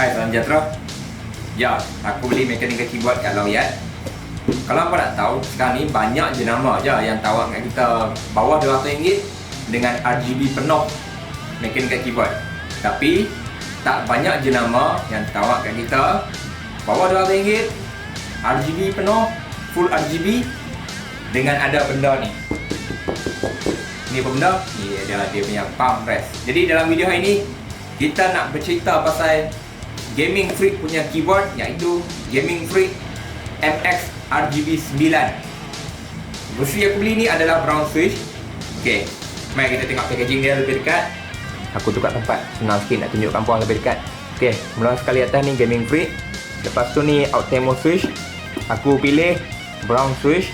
Hai, salam sejahtera. Ya, aku beli mechanical keyboard kat Loyat. Kalau apa nak tahu, sekarang ni banyak jenama je yang tawar kat kita bawah RM200 dengan RGB penuh mechanical keyboard. Tapi tak banyak jenama yang tawar kat kita bawah RM200, RGB penuh, full RGB dengan ada benda ni. Ni apa benda? Ni adalah dia punya palm rest. Jadi dalam video hari ni kita nak bercerita pasal Gaming Freak punya keyboard, iaitu Gaming Freak MX RGB 9. Versi aku beli ni adalah brown switch. Okey, mari kita tengok packaging dia lebih dekat. Aku tukar tempat, senang sikit nak tunjukkan puan lebih dekat. Okey, mula sekali atas ni Gaming Freak. Lepas tu ni Optimo switch. Aku pilih brown switch.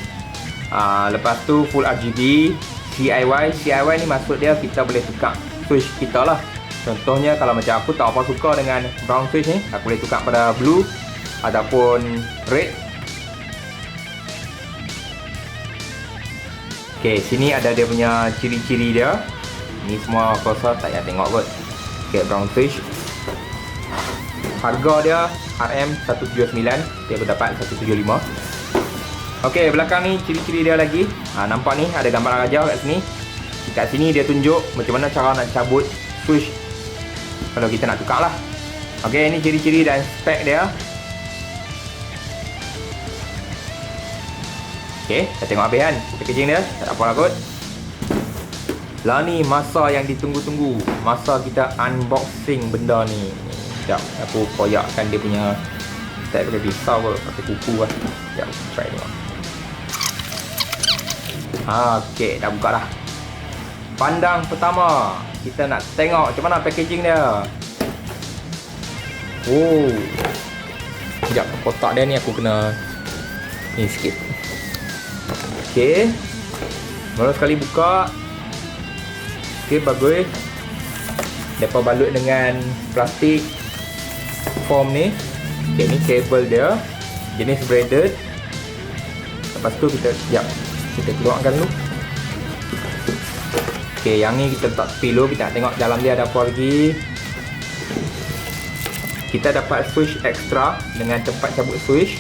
Lepas tu full RGB, CIY ni maksud dia kita boleh tukar switch kita lah. Contohnya kalau macam aku tak apa suka dengan brown switch ni, aku boleh tukar pada blue ataupun red. Ok, sini ada dia punya ciri-ciri dia. Ni semua kuasa tak payah tengok kot. Ok, brown switch. Harga dia RM179, dia berdapat 175. Ok, belakang ni ciri-ciri dia lagi. Nampak ni ada gambar gajah kat sini. Kat sini dia tunjuk macam mana cara nak cabut switch kalau kita nak tukar lah. Ok, ini ciri-ciri dan spek dia. Ok, kita tengok habis kan packaging dia, tak ada apa lah kot. Lah ni masa yang ditunggu-tunggu, masa kita unboxing benda ni. Sekejap, aku koyakkan dia punya. Tak pakai pisau kot, pakai kuku lah. Sekejap, try tengok. Ok, dah buka dah. Pandang pertama, kita nak tengok macam mana packaging dia. Oh, sekejap, kotak dia ni aku kena ni sikit. Ok, mula sekali buka. Ok, bagus. Mereka balut dengan plastik foam ni. Ok, ni kabel dia, jenis braided. Lepas tu kita, sekejap, kita keluarkan dulu. Ok, yang ni kita letak tepi dulu. Kita nak tengok dalam dia ada apa lagi. Kita dapat switch extra dengan tempat cabut switch.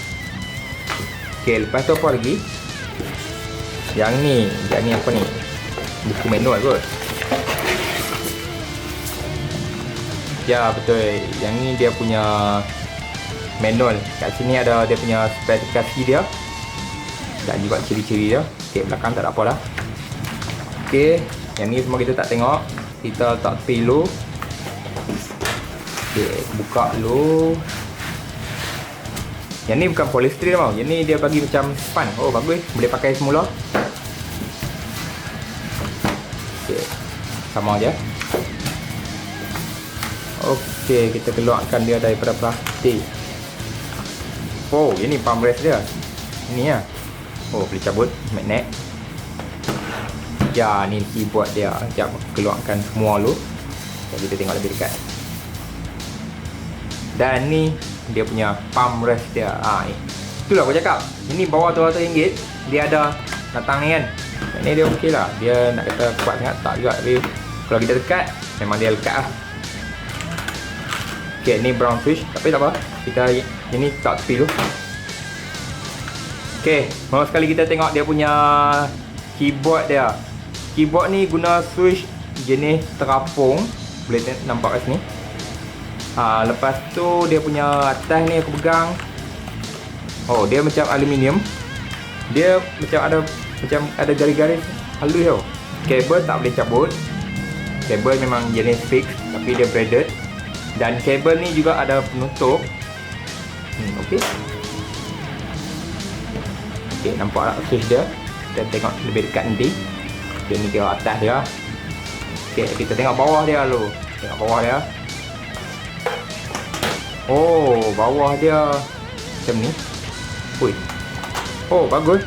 Ok, lepas tu apa lagi? Yang ni apa ni? Buku manual kot. Ya, betul. Yang ni dia punya manual. Kat sini ada dia punya spesifikasi dia dan juga ciri-ciri dia. Ok, belakang tak ada apa dah. Ok, yang ni semua kita tak tengok. Kita letak tepi dulu. Ok, buka dulu. Yang ni bukan polystyrene tau. Yang ni dia bagi macam span. Oh, bagus. Boleh pakai semula. Ok, sama je. Ok, kita keluarkan dia daripada plastik. Oh, ini palm rest dia. Ini ya. Oh, boleh cabut magnet. Ya, ni keyboard dia. Sekejap, keluarkan semua dulu. Jadi kita tengok lebih dekat. Dan ni dia punya palm rest dia. Itulah aku cakap. Ini bawah RM200, dia ada datang ni kan. Ni dia okey lah. Dia nak kata kuat sangat tak juga. Tapi kalau kita dekat, memang dia lekat lah. Ok, ni brown switch. Tapi tak apa. Kita ini tak tepi dulu. Ok, mula sekali kita tengok dia punya keyboard dia. Keyboard ni guna switch jenis terapung. Boleh nampak kat sini. Lepas tu dia punya atas ni aku pegang. Oh, dia macam aluminium. Dia macam ada garis-garis halus tau. Kabel tak boleh cabut. Kabel memang jenis fix tapi dia braided. Dan kabel ni juga ada penutup. Okey. Okey, nampak tak switch dia? Kita tengok lebih dekat nanti. Okay, ni dia atas dia. Okay, kita tengok bawah dia dulu. Tengok bawah dia. Oh, bawah dia macam ni. Ui. Oh, bagus.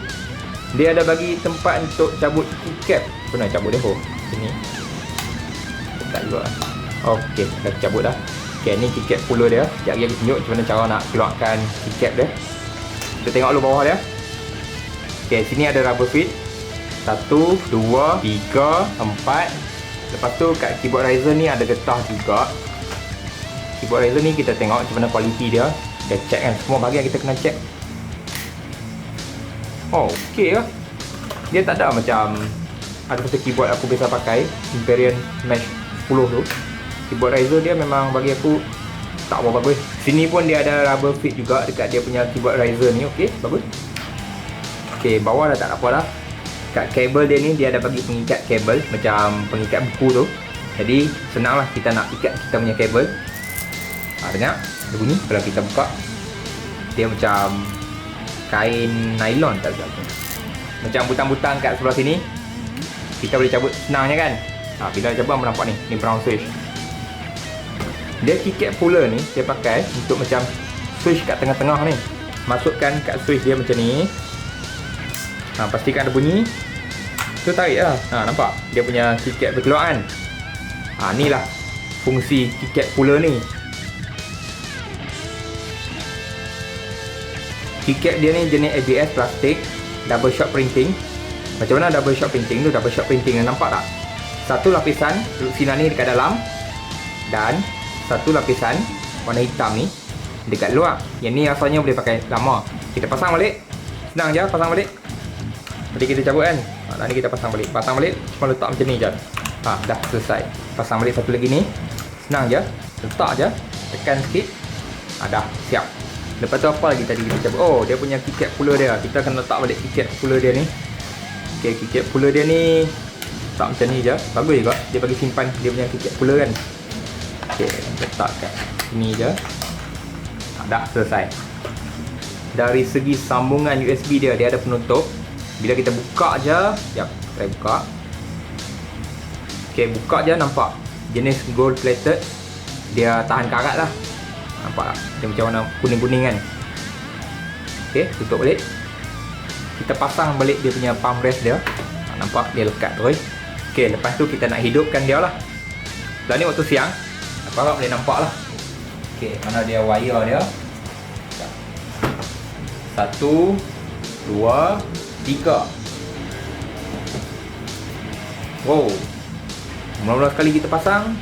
Dia ada bagi tempat untuk cabut keycap. Pernah cabut dia? Oh, sini. Tak juga. Okey, dah cabut dah. Okay, ni keycap puller dia. Sekejap lagi aku tunjuk macam mana cara nak keluarkan keycap dia. Kita tengok dulu bawah dia. Okay, sini ada rubber feet. 1, 2, 3, 4. Lepas tu kat keyboard Ryzen ni ada getah juga. Keyboard Razer ni kita tengok macam mana kualiti dia. Kita check kan, semua bahagian kita kena check. Oh, okey lah. Dia tak ada macam ada satu keyboard aku biasa pakai, Imperial Mesh 10 tu. Keyboard Razer dia memang bagi aku tak apa bagus. Sini pun dia ada rubber fit juga dekat dia punya keyboard Razer ni. Okey, bagus. Okey, bawah dah tak apa dah. Kat kabel dia ni dia ada bagi pengikat kabel macam pengikat buku tu. Jadi senanglah kita nak ikat kita punya kabel. Dengar ada bunyi kalau kita buka. Dia macam kain nylon tak silap. Macam butang-butang kat sebelah sini. Kita boleh cabut senangnya kan. Bila cabut nampak ni, ni brown switch. Dia keycap puller ni dia pakai untuk macam switch kat tengah-tengah ni. Masukkan kat switch dia macam ni. Pastikan ada bunyi. Tu tarik lah. Nampak? Dia punya keycap berkeluar kan. Ni lah fungsi keycap puller ni. Keycap dia ni jenis ABS plastik, double shot printing. Macam mana double shot printing tu? Double shot printing ni nampak tak? Satu lapisan sinar ni dekat dalam dan satu lapisan warna hitam ni dekat luar. Yang ni rasanya boleh pakai lama. Kita pasang balik. Senang je pasang balik. Tadi kita cabut kan. Ni kita pasang balik. Pasang balik cuma letak macam ni je. Dah selesai. Pasang balik satu lagi ni. Senang je. Letak je. Tekan sikit. Dah siap. Lepas tu apa lagi tadi kita cabut? Oh, dia punya keycap puller dia. Kita akan letak balik keycap puller dia ni. Okey, keycap puller dia ni letak macam ni je. Bagus juga. Dia bagi simpan dia punya keycap puller kan. Okey, letak kat sini je. Dah selesai. Dari segi sambungan USB dia ada penutup. Bila kita buka je, jap, saya buka. Okey, buka je nampak jenis gold plated. Dia tahan karat lah. Nampak tak? Dia macam warna kuning-kuning kan. Okey, tutup balik. Kita pasang balik dia punya palm rest dia. Nampak dia lekat terus. Okey, lepas tu kita nak hidupkan dia lah. Setelah ni waktu siang, aku harap boleh nampak lah. Okey, mana dia wire dia. 1, 2, 3. Wow. Mula-mula sekali kita pasang,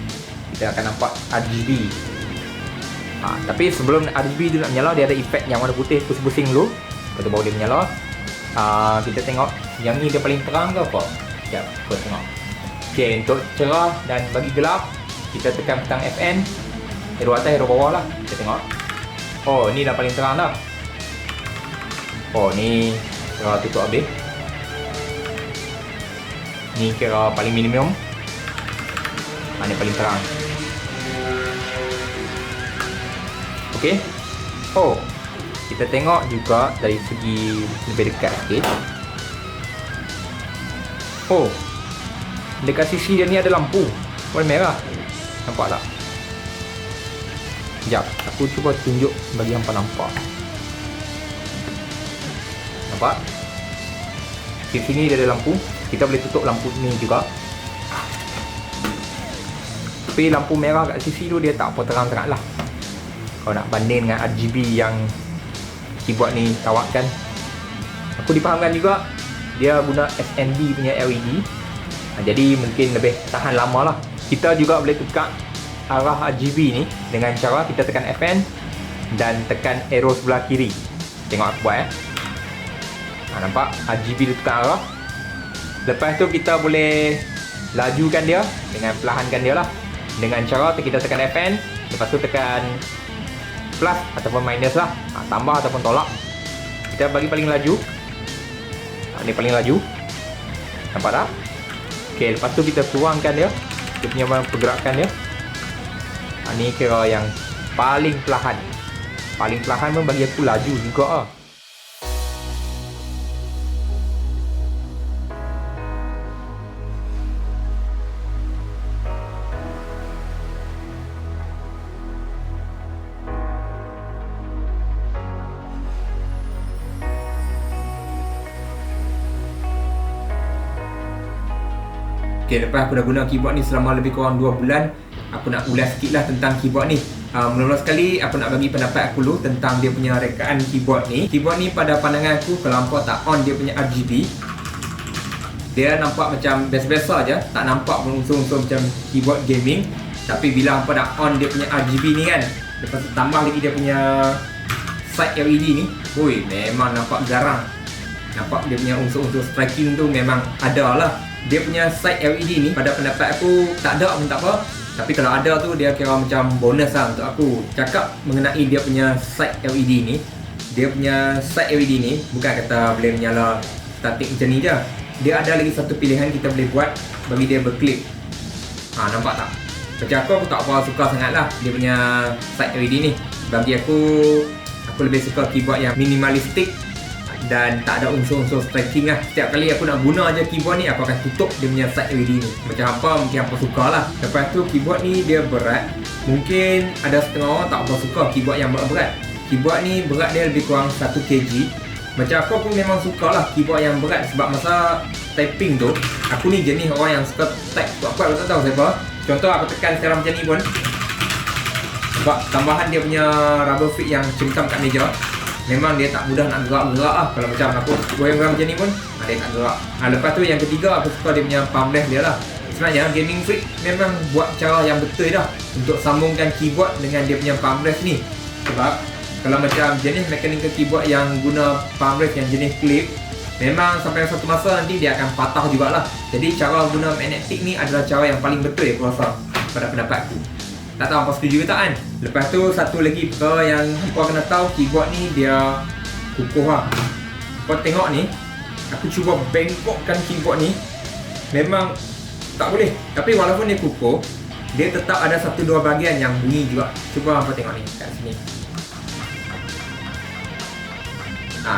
kita akan nampak RGB. Tapi sebelum RGB tu nak menyala, dia ada efek yang warna putih pusing-pusing dulu. Lepas tu baru dia menyala. Kita tengok yang ni dia paling terang ke apa? Sekejap, kita tengok. Okey, untuk cerah dan bagi gelap, kita tekan butang FN. Hero atas, hero bawah lah. Kita tengok. Oh, ni dah paling terang dah. Oh, ni kira tutup habis. Ni kira paling minimum. Ni paling terang. Okey. Oh, kita tengok juga dari segi lebih dekat sikit. Oh, dekat sisi dia ni ada lampu warna merah. Nampak tak? Sekejap, aku cuba tunjuk bagi hampa nampak. Nampak? Di sini dia ada lampu. Kita boleh tutup lampu ni juga. Tapi lampu merah kat sisi tu dia tak apa terang-terang lah. Kalau nak banding dengan RGB yang keyboard ni tawarkan. Aku dipahamkan juga dia guna SND punya LED. Jadi mungkin lebih tahan lama lah. Kita juga boleh tukar arah RGB ni dengan cara kita tekan FN dan tekan arrow sebelah kiri. Tengok aku buat nampak RGB dia tukar arah. Lepas tu kita boleh lajukan dia dengan perlahankan dia lah. Dengan cara kita tekan FN, lepas tu tekan plus ataupun minus lah, tambah ataupun tolak. Kita bagi paling laju. Ni paling laju. Nampak tak? Okey, lepas tu kita kurangkan dia punya pergerakan dia. Ni kira yang paling perlahan. Paling perlahan pun bagi aku laju juga lah. Okay, lepas aku dah guna keyboard ni selama lebih kurang 2 bulan, aku nak ulas sikit lah tentang keyboard ni. Mula-mula sekali aku nak bagi pendapat aku dulu tentang dia punya rekaan keyboard ni. Keyboard ni pada pandangan aku, kalau hampa tak on dia punya RGB, dia nampak macam biasa-biasa je, tak nampak unsur-unsur macam keyboard gaming. Tapi bila hampa nak on dia punya RGB ni kan, lepas tu tambah lagi dia punya side LED ni, oi, memang nampak garang. Nampak dia punya unsur-unsur striking tu memang ada lah. Dia punya side LED ni pada pendapat aku tak ada pun tak apa. Tapi kalau ada tu dia kira macam bonus lah untuk aku. Cakap mengenai dia punya side LED ni, dia punya side LED ni bukan kata boleh menyala statik macam ni je. Dia ada lagi satu pilihan kita boleh buat bagi dia berklip. Nampak tak? Macam aku tak apa suka sangat lah dia punya side LED ni. Bagi aku lebih suka keyboard yang minimalistik dan tak ada unsur-unsur striking lah. Setiap kali aku nak guna je keyboard ni, aku akan tutup dia punya side LED ni. Macam apa, mungkin apa suka lah. Lepas tu keyboard ni dia berat. Mungkin ada setengah orang tak apa suka keyboard yang berat-berat. Keyboard ni berat dia lebih kurang 1 kg. Macam aku pun memang suka lah keyboard yang berat. Sebab masa typing tu, aku ni jenis orang yang suka type kuat-kuat. Aku tak tahu siapa. Contoh aku tekan secara macam ni pun, sebab tambahan dia punya rubber feet yang cengkam kat meja, memang dia tak mudah nak gerak-gerak lah. Kalau macam aku goyang-goyang macam ni pun, dia tak gerak. Lepas tu yang ketiga, aku suka dia punya palm rest dia lah. Sebenarnya Gaming Freak memang buat cara yang betul dah untuk sambungkan keyboard dengan dia punya palm rest ni. Sebab kalau macam jenis mechanical keyboard yang guna palm rest yang jenis clip, memang sampai satu masa nanti dia akan patah jugalah. Jadi cara guna magnetic ni adalah cara yang paling betul aku rasa pada pendapat aku. Tak tahu apa setuju ke tak kan? Lepas tu satu lagi perkara yang hampa kena tahu, keyboard ni dia kukuh lah. Kau tengok ni, aku cuba bengkokkan keyboard ni, memang tak boleh. Tapi walaupun dia kukuh, dia tetap ada 1-2 bahagian yang bunyi juga. Cuba hampa tengok ni kat sini.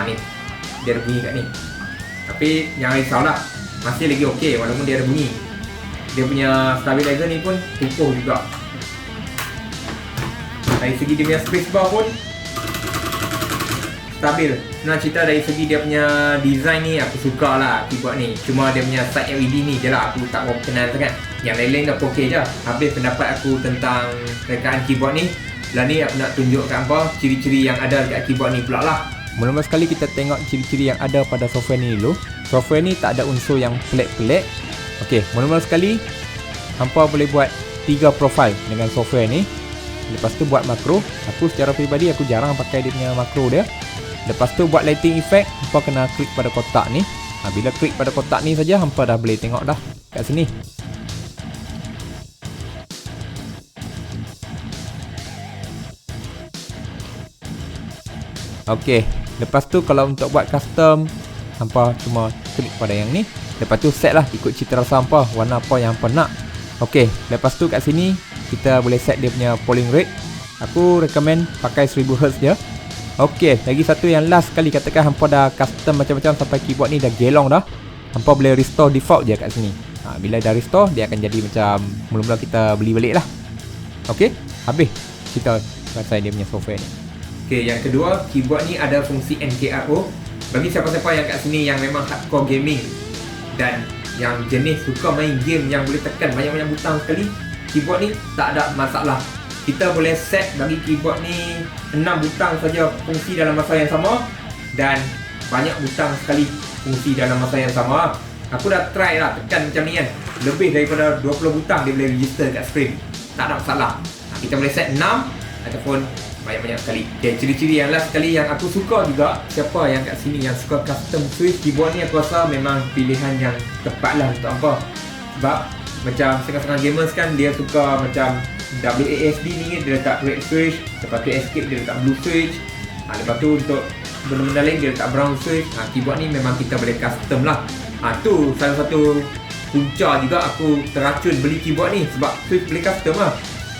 Ni dia ada bunyi kat ni. Tapi jangan risaulah, masih lagi okey walaupun dia ada bunyi. Dia punya stabilizer ni pun kukuh juga. Dari segi dia punya spacebar pun stabil. Senang cerita dari segi dia punya design ni aku suka lah keyboard ni. Cuma dia punya side LED ni je lah aku tak berapa kenal sangat. Yang lain-lain dah okey je. Habis pendapat aku tentang rekaan keyboard ni. Lah ni aku nak tunjuk kat hampa ciri-ciri yang ada dekat keyboard ni pula lah. Mula-mula sekali kita tengok ciri-ciri yang ada pada software ni dulu. Software ni tak ada unsur yang pelik-pelik. Okey, mula-mula sekali hampa boleh buat 3 profil dengan software ni. Lepas tu buat makro. Aku secara peribadi aku jarang pakai dia punya makro dia. Lepas tu buat lighting effect, hampa kena klik pada kotak ni. Bila klik pada kotak ni saja, hampa dah boleh tengok dah kat sini. Okey, lepas tu kalau untuk buat custom, hampa cuma klik pada yang ni. Lepas tu set lah ikut cita rasa hampa, warna apa yang hampa nak. Okey, lepas tu kat sini kita boleh set dia punya polling rate. Aku recommend pakai 1000Hz je. Okey, lagi satu yang last sekali, katakan hampa dah custom macam-macam sampai keyboard ni dah gelong dah. Hampa boleh restore default je kat sini. Bila dah restore, dia akan jadi macam mula-mula kita beli balik lah. Okey, habis kita pasal dia punya software ni. Okey, yang kedua, keyboard ni ada fungsi NKRO. Bagi siapa-siapa yang kat sini yang memang hardcore gaming dan yang jenis suka main game yang boleh tekan banyak-banyak butang sekali, keyboard ni tak ada masalah. Kita boleh set bagi keyboard ni 6 butang saja fungsi dalam masa yang sama, dan banyak butang sekali fungsi dalam masa yang sama. Aku dah try lah tekan macam ni kan, lebih daripada 20 butang dia boleh register kat screen. Tak ada masalah. Kita boleh set 6 ataupun banyak-banyak sekali. Okay, ciri-ciri yang last sekali yang aku suka juga, siapa yang kat sini yang suka custom switch keyboard ni, aku rasa memang pilihan yang tepat lah untuk apa. Sebab macam setengah-setengah gamers kan, dia suka macam WASD ni dia letak red switch, lepas tu escape dia letak blue switch, lepas tu untuk benda-benda lain dia letak brown switch. Keyboard ni memang kita boleh custom lah. Tu salah satu punca juga aku teracun beli keyboard ni, sebab switch boleh custom lah.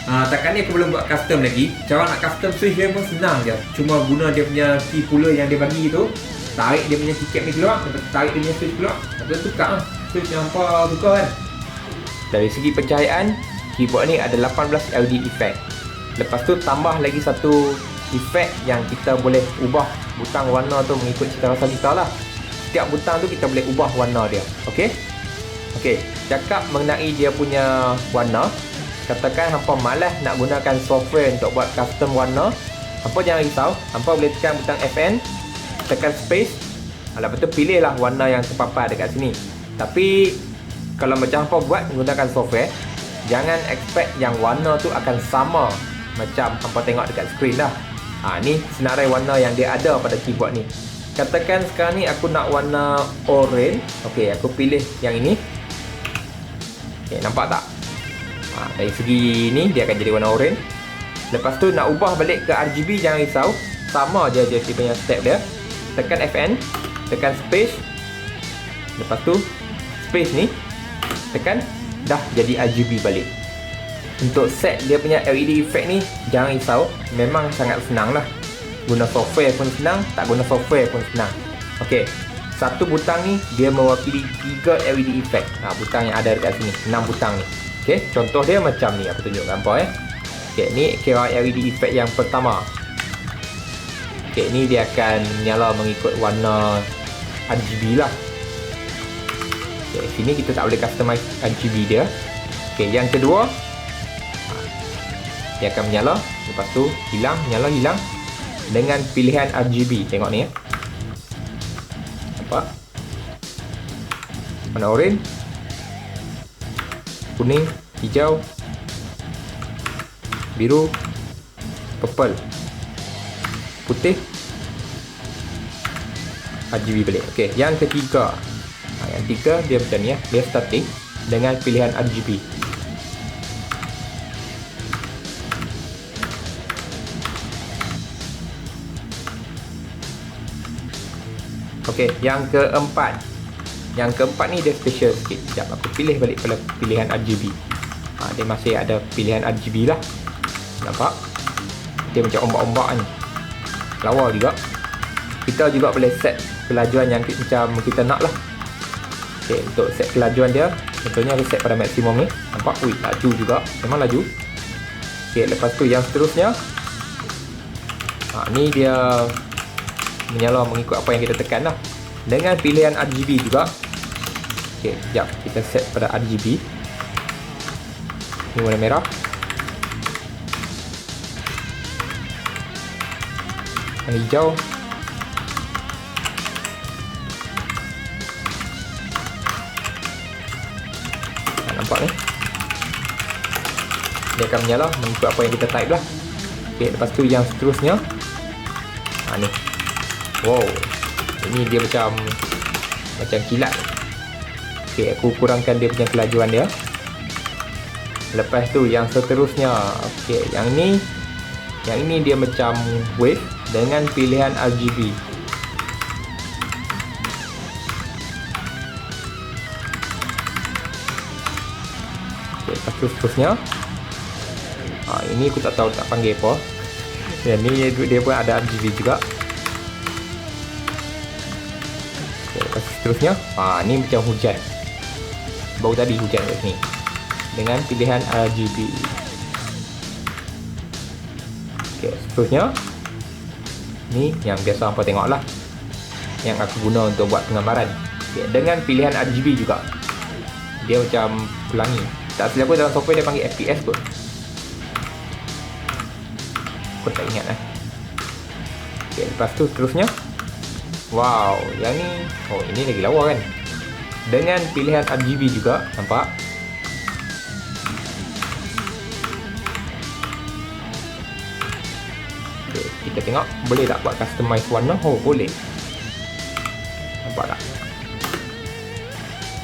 Takkan ni aku belum buat custom lagi. Cara nak custom switch dia pun senang je. Cuma guna dia punya key puller yang dia bagi tu, tarik dia punya keycap ni keluar, lepas tarik dia punya switch keluar, lepas tu tukar lah switch yang apa suka kan. Dari segi pencahayaan, keyboard ni ada 18 LED effect. Lepas tu tambah lagi satu effect yang kita boleh ubah butang warna tu mengikut cita rasa kita lah. Setiap butang tu kita boleh ubah warna dia. Okey? Okey, cakap mengenai dia punya warna. Katakan hampa malas nak gunakan software untuk buat custom warna, hampa jangan risau. Hampa boleh tekan butang FN, tekan space, lepas tu pilihlah warna yang terpapar dekat sini. Tapi kalau macam hampa buat menggunakan software, Jangan expect yang warna tu akan sama macam hampa tengok dekat skrin dah. Ni senarai warna yang dia ada pada keyboard ni. Katakan sekarang ni aku nak warna orange. Okey, aku pilih yang ini. Okey, nampak tak? Dari segi ni dia akan jadi warna orange. Lepas tu nak ubah balik ke RGB, jangan risau. Sama je dia punya step dia. Tekan FN, tekan space. Lepas tu space ni tekan, dah jadi RGB balik. Untuk set dia punya LED effect ni jangan risau, memang sangat senang lah. Guna software pun senang, tak guna software pun senang. Okey, satu butang ni dia mewakili 3 LED effect. Butang yang ada dekat sini, 6 butang ni. Okey, contoh dia macam ni, aku tunjuk gambar Okey, ni kira LED effect yang pertama. Okey, ni dia akan menyala mengikut warna RGB lah. Okey, sini kita tak boleh customize RGB dia. Okey, yang kedua, dia akan menyala, lepas tu hilang, menyala, hilang dengan pilihan RGB. Tengok ni nampak? Warna orange, kuning, hijau, biru, purple, putih, RGB balik. Okey, yang ketiga. Yang tiga dia macam ni dia static dengan pilihan RGB. Okey, yang keempat. Yang keempat ni dia special sikit. Sekejap aku pilih balik pada pilihan RGB. Dia masih ada pilihan RGB lah. Nampak? Dia macam ombak-ombak ni. Lawa juga. Kita juga boleh set kelajuan yang macam kita nak lah. Okey, untuk set kelajuan dia, contohnya aku set pada maksimum ni. Nampak? Ui, laju juga. Memang laju. Okey, lepas tu yang seterusnya. Ni dia menyala mengikut apa yang kita tekan lah. Dengan pilihan RGB juga. Okey, sekejap kita set pada RGB. Ni warna merah. Yang hijau. Nampak ni? Dia akan menyala mengikut apa yang kita type lah. Okey, lepas tu yang seterusnya. Ni. Wow, ini dia macam kilat. Okey, aku kurangkan dia punya kelajuan dia. Lepas tu yang seterusnya. Okey, yang ini dia macam wave dengan pilihan RGB. Okey, lepas tu seterusnya. Ini aku tak tahu tak panggil apa. Yang ni dia pun ada RGB juga. Seterusnya, ni macam hujan. Baru tadi hujan kat sini. Dengan pilihan RGB. Okey, seterusnya. Ni yang biasa hampa tengok lah. Yang aku guna untuk buat penggambaran. Okay, dengan pilihan RGB juga. Dia macam pelangi. Tak silap pun dalam software dia panggil FPS kot. Aku tak ingat lah. Okey, lepas tu seterusnya. Wow, yang ni, ini lagi lawa kan. Dengan pilihan RGB juga, nampak? Okay, kita tengok boleh tak buat customize warna? Boleh. Nampak tak?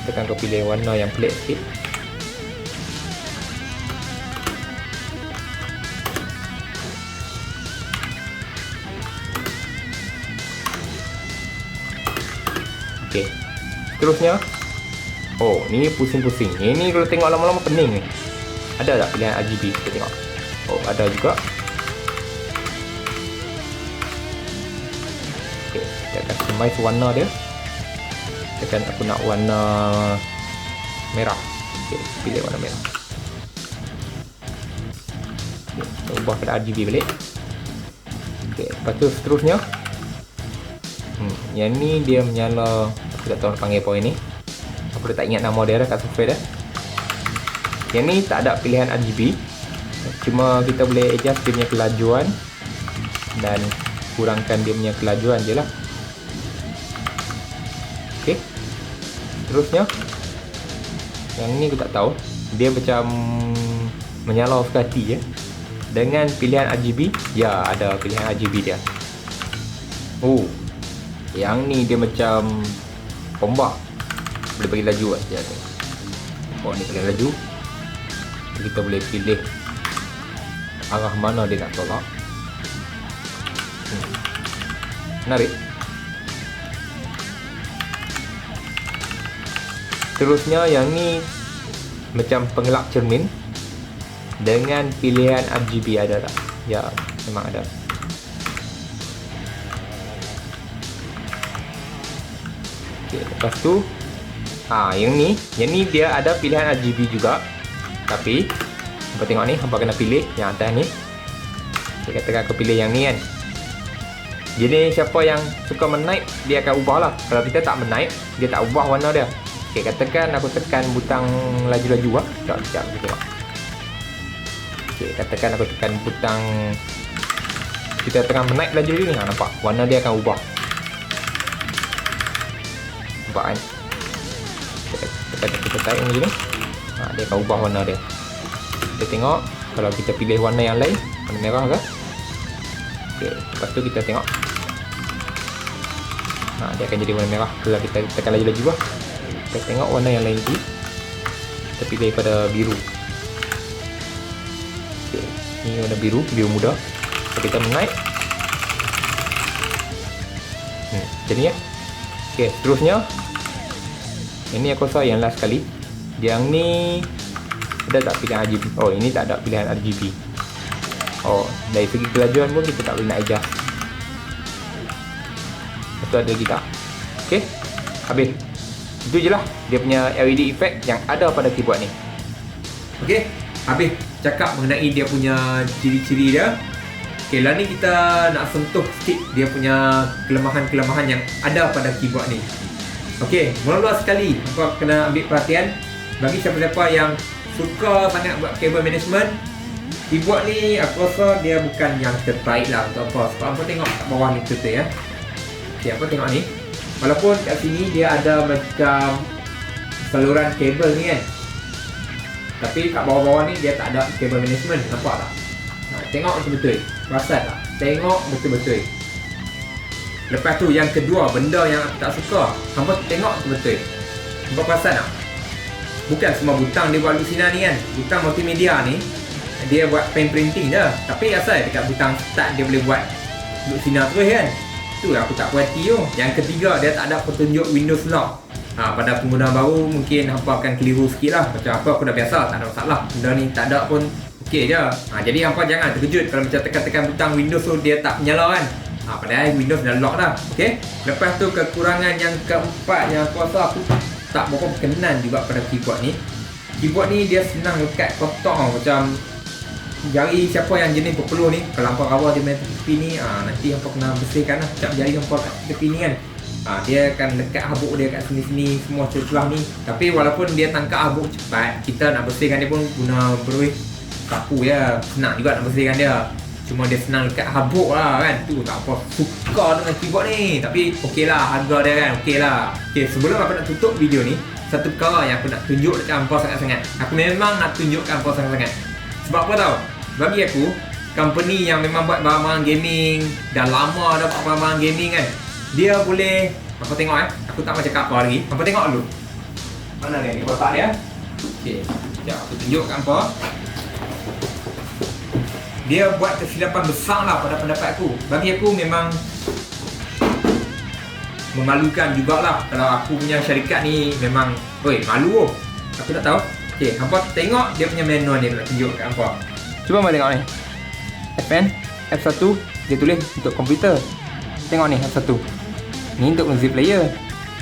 Kita akan pilih warna yang pelik sikit. Okey. Terusnya. Ni pusing-pusing. Ini kalau tengok lama-lama pening ni. Ada tak pilihan RGB? Kita tengok. Ada juga. Okey, kita customize warna dia. Tekan aku nak warna merah. Okey, pilih warna merah. Okey, kita ubah pada RGB balik. Okey, lepas tu seterusnya. Yang ni dia menyala. Aku tak tahu nak panggil apa ini. Aku dah tak ingat nama dia dah kat software dah. Yang ni tak ada pilihan RGB. Cuma kita boleh adjust dia punya kelajuan. Dan kurangkan dia punya kelajuan je lah. Okey. Terusnya. Yang ni aku tak tahu. dia macam menyala suka hati ya. Dengan pilihan RGB, ya ada pilihan RGB dia. Oh, yang ni dia macam ombak, boleh bagi laju lah. Ya, oh ni bagi laju. Kita boleh pilih arah mana dia nak tolak. Menarik. Terusnya yang ni macam pengelap cermin dengan pilihan RGB, ada tak? Ya, memang ada. Okay, lepas tu yang ni dia ada pilihan RGB juga. Tapi hampa tengok ni, hampa kena pilih yang atas ni. Okay, katakan aku pilih yang ni kan. Jadi siapa yang suka menaip, dia akan ubah lah. Kalau kita tak menaip, dia tak ubah warna dia. Okay, katakan aku tekan butang laju-laju lah. Sekejap kita tengok. Okay, katakan aku tekan butang, kita tengah menaip laju ni, nampak warna dia akan ubah. Nampak kan? Kita tarik macam ni, dia akan ubah warna dia. Kita tengok kalau kita pilih warna yang lain, warna merah ke. Okay, lepas tu kita tengok, dia akan jadi warna merah kalau kita tekan laju-laju lah. Kita tengok warna yang lain lagi, kita pilih pada biru. Okay, ni warna biru muda. Kalau kita menaik, macam ni ya. Okay, seterusnya ini aku rasa yang last sekali. Yang ni ada tak pilihan RGB? Oh, ini tak ada pilihan RGB. Oh, dari segi kelajuan pun kita tak boleh nak adjust. Lepas tu ada lagi tak? Okay, habis. Itu je lah dia punya LED effect yang ada pada keyboard ni. Okay, habis cakap mengenai dia punya ciri-ciri dia. Okay, lah ni kita nak sentuh sikit dia punya kelemahan-kelemahan yang ada pada keyboard ni. Okay, mula-mula sekali aku kena ambil perhatian bagi siapa-siapa yang suka sangat buat cable management. Keyboard ni aku rasa dia bukan yang terbaik lah untuk apa. Sebab apa tengok kat bawah ni cerita ya. Okay, apa tengok ni. Walaupun kat sini dia ada macam saluran kabel ni kan, tapi kat bawah-bawah ni dia tak ada cable management. Nampak tak? Tengok betul-betul. Perasan tak? Tengok betul-betul. Lepas tu yang kedua, benda yang aku tak suka, hampa tengok betul-betul. Hampa perasan tak? Bukan semua butang dia buat lusinan ni kan. Butang multimedia ni dia buat pen printing je, tapi asal dekat butang start dia boleh buat lusinan terus kan. Tu aku tak puas hati tu. Yang ketiga, dia tak ada petunjuk Windows Lock. Pada pengguna baru mungkin hampa akan keliru sikit lah. Macam apa aku dah biasa, tak ada masalah. Benda ni tak ada pun okey je. Jadi hampa jangan terkejut kalau macam tekan-tekan butang Windows tu dia tak menyala kan. Padahal Windows dah lock dah. Okey. Lepas tu kekurangan yang keempat yang aku rasa aku tak berapa berkenan juga pada keyboard ni. Keyboard ni dia senang lekat kotak macam jari siapa yang jenis berpeluh ni, kalau hampa rawat dia main tepi ni, nanti hampa kena bersihkan lah. Sekejap jari hampa kat tepi ni kan, dia akan lekat habuk dia kat sini-sini semua celah ni. Tapi walaupun dia tangkap habuk cepat, kita nak bersihkan dia pun guna beruih sapu ya. Senang juga nak bersihkan dia, cuma dia senang lekat habuk lah kan. Tu tak apa suka dengan keyboard ni. Tapi okey lah, harga dia kan okey lah. Okay, sebelum aku nak tutup video ni, satu perkara yang aku nak tunjuk dekat hampa sangat-sangat. Aku memang nak tunjuk kat hampa sangat-sangat. Sebab apa tau? Bagi aku, company yang memang buat barang-barang gaming, dah lama dah buat barang-barang gaming kan, dia boleh, apa tengok aku tak mau cakap apa lagi. Apa tengok dulu. Mana dia ni kotak dia? Okey, sekejap aku tunjuk kat hampa. Dia buat kesilapan besar lah pada pendapat aku. Bagi aku memang memalukan jugalah kalau aku punya syarikat ni memang, malu oh. Aku tak tahu. Okey, hampa tengok dia punya manual dia nak tunjuk kat hampa. Cuba hampa tengok ni. FN F1 dia tulis untuk komputer. Tengok ni F1. Ni untuk zip player.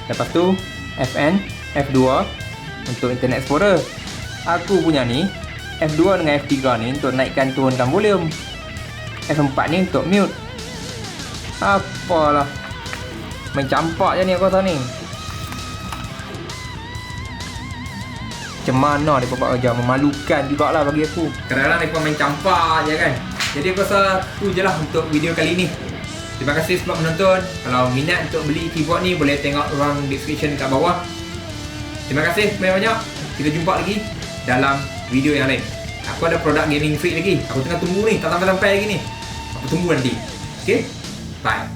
Lepas tu FN F2 untuk Internet Explorer. Aku punya ni F2 dengan F3 ni untuk naikkan turunkan volume. F4 ni untuk mute. Apalah, main campak je ni aku rasa ni. Macam mana dia buat kerja, memalukan jugalah bagi aku. Kadang-kadang mereka main campak je kan. Jadi aku rasa tu je lah untuk video kali ni. Terima kasih sebab menonton. Kalau minat untuk beli keyboard ni, boleh tengok ruang description dekat bawah. Terima kasih banyak-banyak. Kita jumpa lagi dalam video yang lain. Aku ada produk gaming freak lagi. Aku tengah tunggu ni, tak sampai-sampai lagi ni. Aku tunggu nanti. Okay? Bye.